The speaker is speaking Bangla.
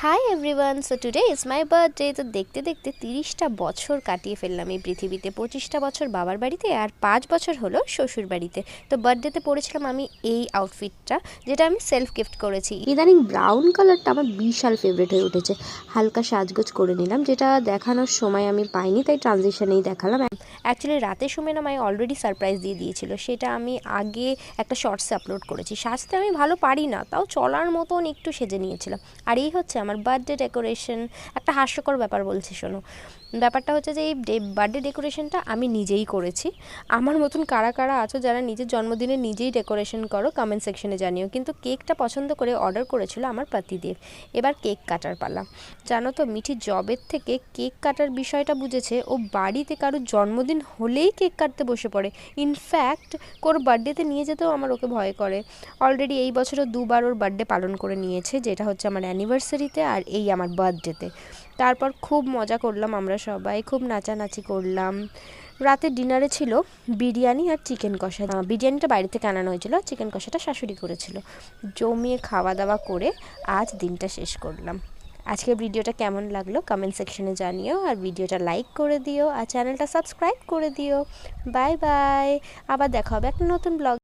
Hi everyone, so today is my birthday. তো দেখতে দেখতে 30টা বছর কাটিয়ে ফেললাম এই পৃথিবীতে। 25টা বছর বাবার বাড়িতে আর 5 বছর হলো শ্বশুর বাড়িতে। তো বার্থডেতে পরেছিলাম আমি এই আউটফিটটা, যেটা আমি সেলফ গিফট করেছি। ইদানিং ব্রাউন কালারটা আমার বিশাল ফেভারিট হয়ে উঠেছে। হালকা সাজগোজ করে নিলাম, যেটা দেখানোর সময় আমি পাইনি, তাই ট্রানজিশনেই দেখালাম। অ্যাকচুয়ালি রাতের সময় না অলরেডি সারপ্রাইজ দিয়ে দিয়েছিল, সেটা আমি আগে একটা শর্টসে আপলোড করেছি। সাজতে আমি ভালো পারি না, তাও চলার মতন একটু সেজে নিয়েছিলাম। আর এই হচ্ছে আমার বার্থডে ডেকোরেশন। একটা হাস্যকর ব্যাপার বলছি, শোনো। ব্যাপারটা হচ্ছে যে এই বার্থডে ডেকোরেশনটা আমি নিজেই করেছি। আমার মতন কারা কারা আছো যারা নিজের জন্মদিনে নিজেই ডেকোরেশন করো, কমেন্ট সেকশনে জানিও। কিন্তু কেকটা পছন্দ করে অর্ডার করেছিল আমার পাতিদেব। এবার কেক কাটার পালা। জানো তো, মিঠি জবের থেকে কেক কাটার বিষয়টা বুঝেছে। ও বাড়িতে কারোর জন্মদিন হলেই কেক কাটতে বসে পড়ে। ইনফ্যাক্ট ওর বার্থডেতে নিয়ে যেতেও আমার ওকে ভয় করে। অলরেডি এই বছরও 2বার ওর বার্থডে পালন করে নিয়েছে, যেটা হচ্ছে আমার অ্যানিভার্সারিতে আর এই আমার বার্থডেতে। তারপর খুব মজা করলাম, আমরা সবাই খুব নাচানাচি করলাম। রাতে ডিনারে ছিল বিরিয়ানি আর চিকেন কষা। বিরিয়ানিটা বাইরে থেকে আনানো হয়েছিল, আর চিকেন কষাটা শাশুড়ি করেছিল। জমিয়ে খাওয়া দাওয়া করে আজ দিনটা শেষ করলাম। আজকের ভিডিওটা কেমন লাগলো কমেন্ট সেকশনে জানিও, আর ভিডিওটা লাইক করে দিও, আর চ্যানেলটা সাবস্ক্রাইব করে দিও। বাই বাই, আবার দেখা হবে একটা নতুন ব্লগ।